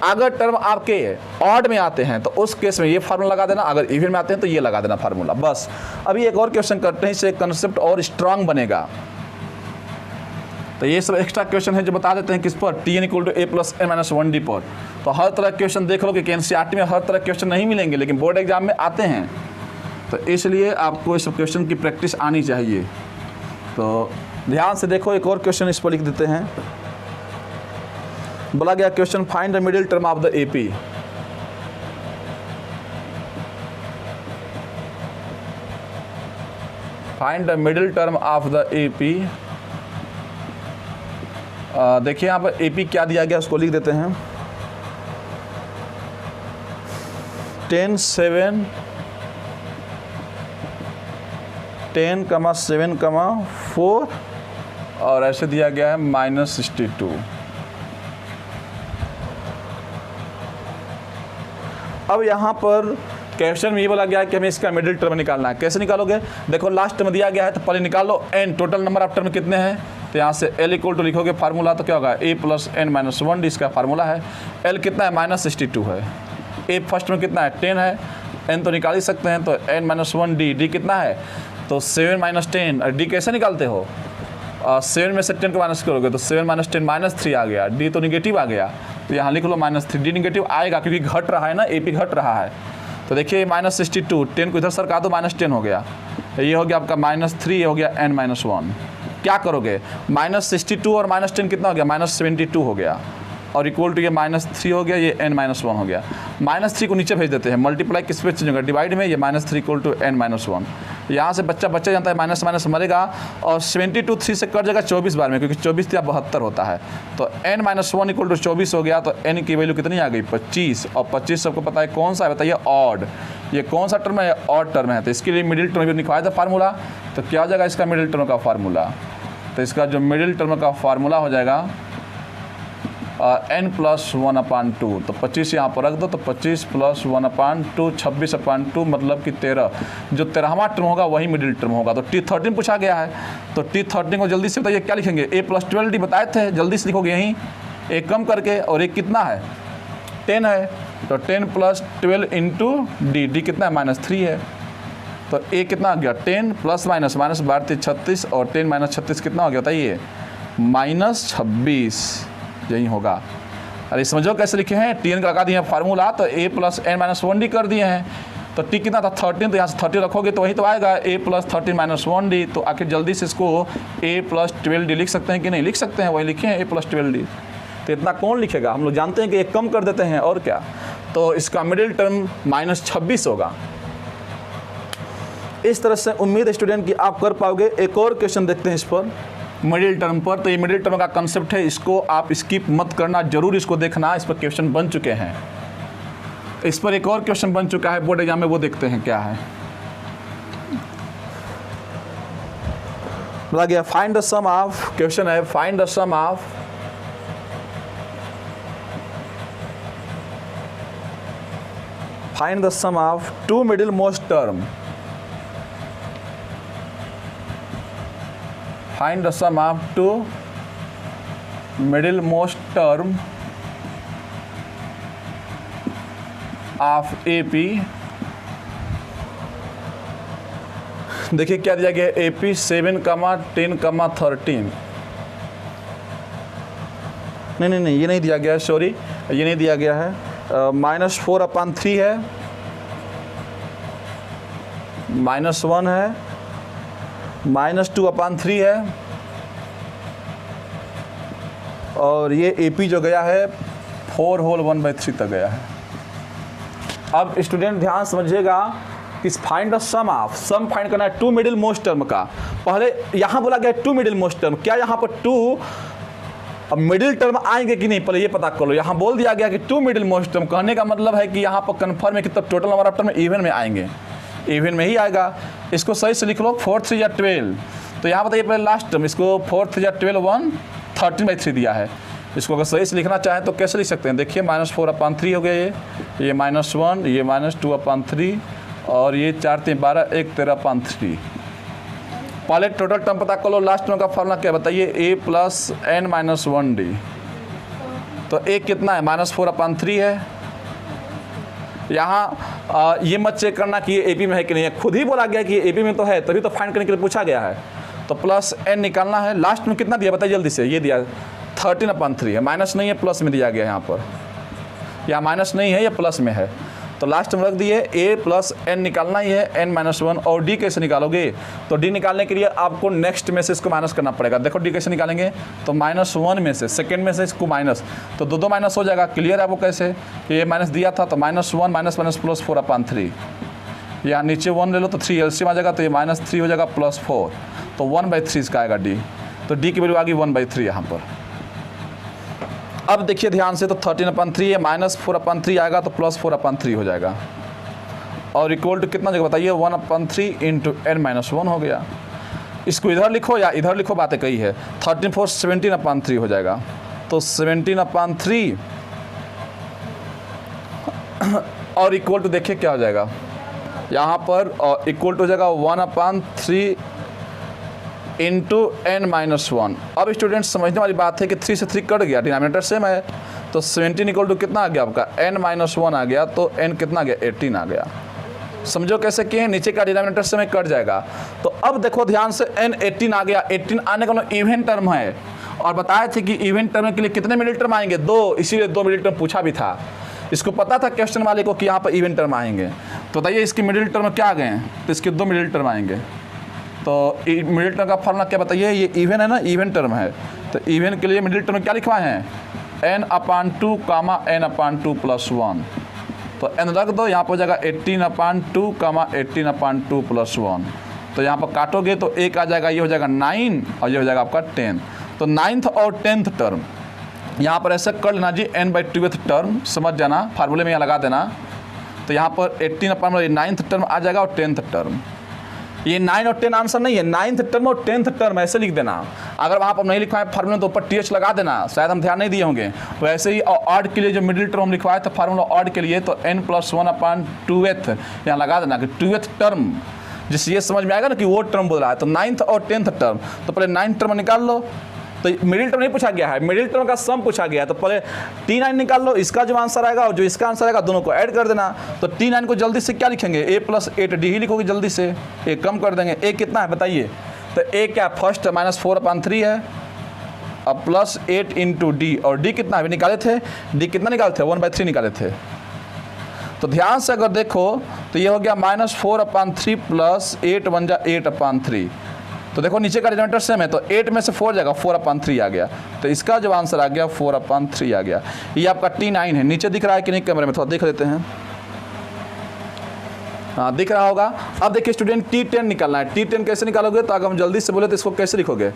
S1: अगर टर्म आपके ऑड में आते हैं तो उस केस में ये फार्मूला लगा देना, अगर इवन में आते हैं तो ये लगा देना फार्मूला, बस। अभी एक और क्वेश्चन करते हैं, इससे कंसेप्ट और स्ट्रांग बनेगा। तो ये सब एक्स्ट्रा क्वेश्चन है जो बता देते हैं किस पर, Tn = a + n - 1d पर। तो हर तरह के क्वेश्चन देख लो कि एनसीईआरटी में हर तरह के क्वेश्चन नहीं मिलेंगे, लेकिन बोर्ड एग्जाम में आते हैं। तो इसलिए आपको इस क्वेश्चन की प्रैक्टिस आनी चाहिए। तो ध्यान से देखो, एक और क्वेश्चन इस पर लिख देते हैं। बोला गया question, find the middle term of the AP. Find the middle term of the AP. देखिए यहाँ पर एपी क्या दिया गया उसको लिख देते हैं। 10, 7, 10, 7, 4 और ऐसे दिया गया है -62। अब यहाँ पर क्वेश्चन में ये बोला गया है कि हमें इसका मिडिल टर्म निकालना है। कैसे निकालोगे? देखो लास्ट में दिया गया है तो पहले निकालो n, total number of term कितने हैं। तो यहाँ से L = लिखोगे फार्मूला तो क्या होगा, a + n - 1d इसका फार्मूला है। L कितना है, -62 है। a फर्स्ट में कितना है, 10 है। n तो निकाल ही सकते हैं, तो n - 1d, d कितना है, तो 7 - 10। d कैसे निकालते हो, 7 में से 10 को माइनस करोगे तो 7 - 10 -3 आ गया। d तो निगेटिव आ गया, तो यहाँ लिख लो -3। d निगेटिव आएगा क्योंकि घट रहा है ना, AP घट रहा है। तो देखिए -62, 10 को इधर सरका दो, -10 हो गया। ये हो गया आपका -3, ये हो गया n - 1। क्या करोगे, -62 और -10 कितना हो गया, -72 हो गया, और इक्वल टू ये -3 हो गया, ये n - 1 हो गया। -3 को नीचे भेज देते हैं, मल्टीप्लाई किस पे चेंज होगा, डिवाइड में। ये -3 = n - 1। यहाँ से बच्चा जानता है माइनस माइनस मरेगा, और 72 3 से कट जाएगा 24 बार में, क्योंकि 24 या 72 होता है। तो n - 1 = 24 हो गया। तो n की वैल्यू कितनी आ गई, 25। और 25 सबको पता है कौन सा है, बताइए, ऑड। ये कौन सा टर्म है, ऑड टर्म है। तो इसके लिए मिडिल टर्म निकाला था फार्मूला। तो क्या हो जाएगा इसका मिडिल टर्म का फार्मूला, तो इसका जो मिडिल टर्म का फार्मूला हो जाएगा n + 1/2। तो 25 यहाँ पर रख दो, तो 25 + 1/2 26/2 मतलब कि 13। जो 13वां टर्म होगा वही मिडिल टर्म होगा। तो T13 पूछा गया है, तो T13 को जल्दी से बताइए क्या लिखेंगे, a + 12d बताए थे, जल्दी से लिखोगे यहीं, एक कम करके, और एक कितना है, 10 है। तो 10 + 12 × d, d कितना है, -3 है। तो a कितना आ गया, 10 ± -12 36, और 10 - 36 कितना हो गया बताइए, -26। यही होगा। अरे समझो कैसे लिखे हैं, Tn का लगा दिए हैं फार्मूला, तो a + n - 1d कर दिए हैं। तो t कितना था, 13, तो यहाँ से 30 रखोगे तो वही तो आएगा, a + 13 - 1d। तो आखिर जल्दी से इसको a + 12d लिख सकते हैं कि नहीं, लिख सकते हैं, वही लिखे हैं a + 12d। तो इतना कौन लिखेगा, हम लोग जानते हैं कि एक कम कर देते हैं, और क्या। तो इसका मिडिल टर्म -26 होगा। इस तरह से उम्मीद स्टूडेंट कि आप कर पाओगे। एक और क्वेश्चन देखते हैं इस पर, मिडिल टर्म पर। तो ये मिडिल टर्म का कंसेप्ट है, इसको आप स्किप मत करना, जरूर इसको देखना। इस पर क्वेश्चन बन चुके हैं, इस पर एक और क्वेश्चन बन चुका है बोर्ड एग्जाम में, वो देखते हैं क्या है। बोला गया find the sum of, question है find the sum of find the sum of 2 middle most term. Find the sum of 2 middlemost term of AP। देखिए क्या दिया गया है, AP 7, 10, 13। नहीं ये नहीं दिया गया है, सॉरी ये नहीं दिया गया है। -4/3 है, -1 है, -2/3 है, और ये AP जो गया है 4 होल 1/3 तक गया है। अब स्टूडेंट ध्यान समझिएगा कि find the sum of, sum find करना है 2 मिडिल मोस्ट टर्म का। पहले यहाँ बोला गया 2 मिडिल मोस्ट टर्म, क्या यहाँ पर 2 अब मिडिल टर्म आएंगे कि नहीं, पहले ये पता कर लो। यहाँ बोल दिया गया कि 2 मिडिल मोस्ट टर्म, कहने का मतलब है कि यहाँ पर कन्फर्म है कि तब total number of term even में आएंगे, इवन में ही आएगा। इसको सही से लिख लो, 4 3 या 12। तो यहाँ बताइए पहले लास्ट टर्म, इसको 4 3 12 1 13/3 दिया है। इसको अगर सही से लिखना चाहें तो कैसे लिख सकते हैं, देखिए -4/3 हो गया, ये -1, ये -2/3 और ये 4 3 12 1 13/3। पहले टोटल टर्म पता कर लो, लास्ट टर्म का फॉर्मूला क्या बताइए, a + n - 1d। तो a कितना है, -4/3 है। यहाँ ये मत चेक करना कि ये AP में है कि नहीं है, खुद ही बोला गया कि ये AP में तो है, तभी तो फाइंड करने के लिए पूछा गया है। तो +n निकालना है। लास्ट में कितना दिया बताइए जल्दी से, ये दिया 13/3 है, माइनस नहीं है, प्लस में दिया गया है। यहाँ पर यहाँ माइनस नहीं है, ये प्लस में है। तो लास्ट में रख दिए a + n निकालना ही है, n - 1। और d कैसे निकालोगे, तो d निकालने के लिए आपको नेक्स्ट में से इसको माइनस करना पड़ेगा। देखो d कैसे निकालेंगे, तो -1 में से सेकेंड में से इसको माइनस, तो दो माइनस हो जाएगा। क्लियर है आपको कैसे, कि ये माइनस दिया था तो -1 माइनस प्लस 4/3। यहाँ नीचे 1 ले लो तो 3 एलसीएम आ जाएगा, तो ये -3 हो जाएगा +4, तो 1/3 इसका आएगा d। तो d की वैल्यू आ गई 1/3 यहाँ पर। अब देखिए ध्यान से, तो 13/3 है, -4/3 आएगा तो +4/3 हो जाएगा, और इक्वल टू कितना जगह बताइए, 1/3 × n - 1 हो गया। इसको इधर लिखो या इधर लिखो, बातें कही है। 13 4 17/3 हो जाएगा, तो 17/3 और इक्वल टू देखिए क्या हो जाएगा यहाँ पर, और इक्वल टू हो जाएगा 1/3 × n - 1। अब स्टूडेंट्स समझने वाली बात है कि 3 से 3 कट गया, डिनोमिनेटर सेम है, तो 17 इक्वल टू कितना आ गया आपका, n - 1 आ गया, तो n कितना आ गया, 18 आ गया। समझो कैसे किए, नीचे का डिनोमिनेटर से में कट जाएगा। तो अब देखो ध्यान से, n 18 आ गया, 18 आने का इवन टर्म है, और बताए थे कि इवन टर्म के लिए कितने मिडिल टर्म आएंगे, 2, इसीलिए 2 मिडिल टर्म पूछा भी था। इसको पता था क्वेश्चन वाले को कि यहाँ पर इवन टर्म आएंगे। तो बताइए इसके मिडिल टर्म क्या आ गए हैं, तो इसके 2 मिडिल टर्म आएंगे। तो मिडिल टर्म का फॉर्मूला क्या बताइए, ये इवन है ना, इवन टर्म है, तो इवन के लिए मिडिल टर्म क्या लिखवाए हैं, n/2, n/2 + 1। तो n रख दो, यहाँ पर हो जाएगा 18/2, 18/2 + 1। तो यहाँ पर काटोगे तो एक आ जाएगा, ये हो जाएगा 9 और ये हो जाएगा आपका 10। तो 9th और 10th टर्म यहाँ पर ऐसे कर लेना जी, n/2th टर्म समझ जाना, फार्मूले में यहाँ लगा देना। तो यहाँ पर 18 9th टर्म आ जाएगा और 10th टर्म। ये 9 और 10 आंसर नहीं है, 9th टर्म और 10th टर्म ऐसे लिख देना। अगर वहाँ पर नहीं लिखवाए फार्मूला तो ऊपर TH लगा देना, शायद हम ध्यान नहीं दिए होंगे। तो ऐसे ही ऑड के लिए जो मिडिल टर्म लिखवाए थे फार्मूला ऑड के लिए, तो n + 1/2th यहाँ लगा देना कि 2th टर्म, जिससे ये समझ में आएगा ना कि वो टर्म बोल रहा है। तो 9th और 10th टर्म, तो पहले 9th टर्म निकाल लो। तो मिडिल टर्म नहीं पूछा गया है, मिडिल टर्म का सम पूछा गया है। तो पहले T9 निकाल लो, इसका जो आंसर आएगा और जो इसका आंसर आएगा दोनों को ऐड कर देना। तो T9 को जल्दी से क्या लिखेंगे, a + 8d ही लिखोगे जल्दी से, a कम कर देंगे। a कितना है बताइए, तो a क्या फर्स्ट -4/3 है, अब +8 × d, और d कितना है निकाले थे, d कितना निकाले थे, 1/3 निकाले थे। तो ध्यान से अगर देखो तो ये हो गया -4/3 + 8 = 8/3। तो देखो नीचे का डिनोमिनेटर सेम है, तो 8 में से 4 जाएगा, 4/3 आ गया। तो इसका जो आंसर आ गया 4/3 आ गया। ये आपका T9 है, नीचे दिख रहा है कि नहीं कैमरे में, थोड़ा देख लेते हैं। हाँ दिख रहा होगा। अब देखिए स्टूडेंट T10 निकालना है। T10 कैसे निकालोगे, तो अगर हम जल्दी से बोले तो इसको कैसे लिखोगे,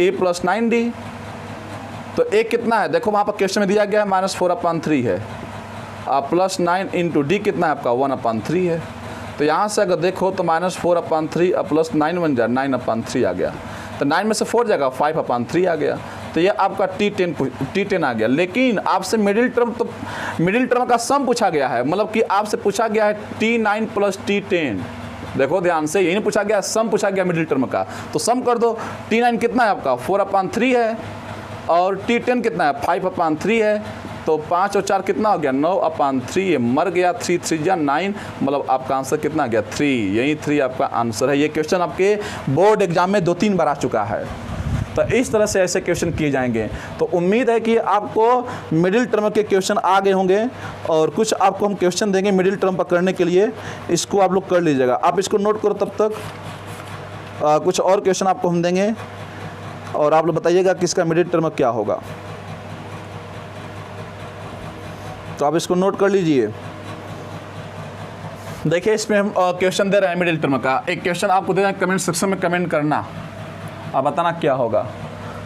S1: a + 9d। तो a कितना है, देखो वहाँ पर क्वेश्चन में दिया गया है -4/3 है, +9 × d कितना है आपका 1/3 है। तो यहाँ से अगर देखो तो -4/3 + 9 बन जाए 9/3 आ गया। तो 9 में से 4 जाएगा, 5/3 आ गया। तो ये आपका T10 आ गया। लेकिन आपसे मिडिल टर्म का सम पूछा गया है, मतलब कि आपसे पूछा गया है T9 + T10। देखो ध्यान से, यही नहीं पूछा गया, सम पूछा गया मिडिल टर्म का। तो सम कर दो, T9 कितना है आपका 4/3 है, और T10 कितना है 5/3 है। तो 5 और 4 कितना हो गया 9/3, ये मर गया, 3 3 जा 9, मतलब आपका आंसर कितना आ गया 3। यही 3 आपका आंसर है। ये क्वेश्चन आपके बोर्ड एग्जाम में 2-3 बार आ चुका है। तो इस तरह से ऐसे क्वेश्चन किए जाएंगे। तो उम्मीद है कि आपको मिडिल टर्म के क्वेश्चन आ गए होंगे, और कुछ आपको हम क्वेश्चन देंगे मिडिल टर्म पकड़ने के लिए, इसको आप लोग कर लीजिएगा। आप इसको नोट करो, तब तक कुछ और क्वेश्चन आपको हम देंगे, और आप लोग बताइएगा कि इसका मिडिल टर्म क्या होगा। तो आप इसको नोट कर लीजिए। देखिए इसमें हम क्वेश्चन दे रहे हैं मिडिल टर्म का। एक क्वेश्चन आपको दे रहे हैं, कमेंट सेक्शन में कमेंट करना, आप बताना क्या होगा।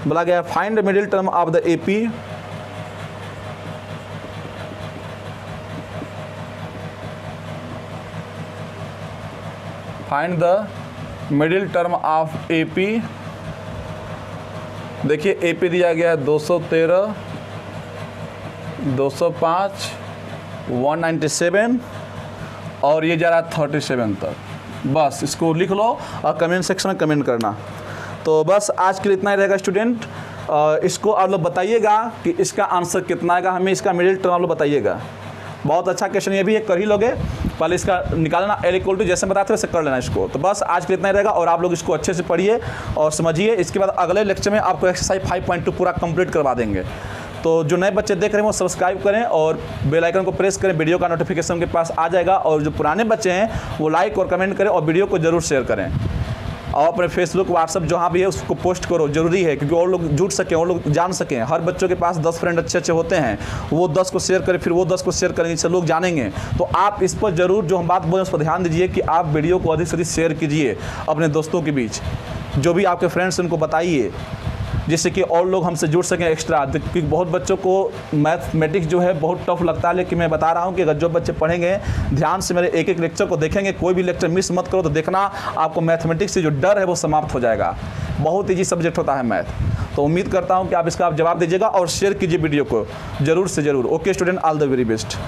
S1: बोला गया find the middle term of the AP find the middle term of AP देखिए ए पे दिया गया है 213, 205, 197 और ये जा रहा है 37 तक। बस इसको लिख लो और कमेंट सेक्शन में कमेंट करना। तो बस आज के लिए इतना ही रहेगा स्टूडेंट। इसको आप लोग बताइएगा कि इसका आंसर कितना आएगा, हमें इसका मिडिल टर्म आप लोग बताइएगा। बहुत अच्छा क्वेश्चन ये भी है, कर ही लोगे। पहले इसका निकालना L इक्वल टू जैसे बताते वैसे कर लेना इसको। तो बस आज के लिए इतना ही रहेगा और आप लोग इसको अच्छे से पढ़िए और समझिए। इसके बाद अगले लेक्चर में आपको एक्सरसाइज 5.2 पूरा कंप्लीट करवा देंगे। तो जो नए बच्चे देख रहे हैं वो सब्सक्राइब करें और बेल आइकन को प्रेस करें, वीडियो का नोटिफिकेशन के पास आ जाएगा। और जो पुराने बच्चे हैं वो लाइक और कमेंट करें और वीडियो को ज़रूर शेयर करें और अपने फेसबुक व्हाट्सअप जहाँ भी है उसको पोस्ट करो, ज़रूरी है क्योंकि और लोग जुड़ सकें और लोग जान सकें। हर बच्चों के पास 10 फ्रेंड अच्छे होते हैं, वो 10 को शेयर करें, फिर वो 10 को शेयर करेंगे, इससे लोग जानेंगे। तो आप इस पर ज़रूर जो हम बात बोलें उस पर ध्यान दीजिए कि आप वीडियो को अधिक से अधिक शेयर कीजिए अपने दोस्तों के बीच। जो भी आपके फ्रेंड्स उनको बताइए जिससे कि और लोग हमसे जुड़ सकें एक्स्ट्रा। क्योंकि बहुत बच्चों को मैथमेटिक्स जो है बहुत टफ लगता है, लेकिन मैं बता रहा हूँ कि अगर जो बच्चे पढ़ेंगे ध्यान से मेरे एक एक लेक्चर को देखेंगे, कोई भी लेक्चर मिस मत करो, तो देखना आपको मैथमेटिक्स से जो डर है वो समाप्त हो जाएगा। बहुत ईजी सब्जेक्ट होता है मैथ। तो उम्मीद करता हूँ कि आप इसका जवाब दीजिएगा और शेयर कीजिए वीडियो को ज़रूर से ज़रूर। Okay student, all the very best.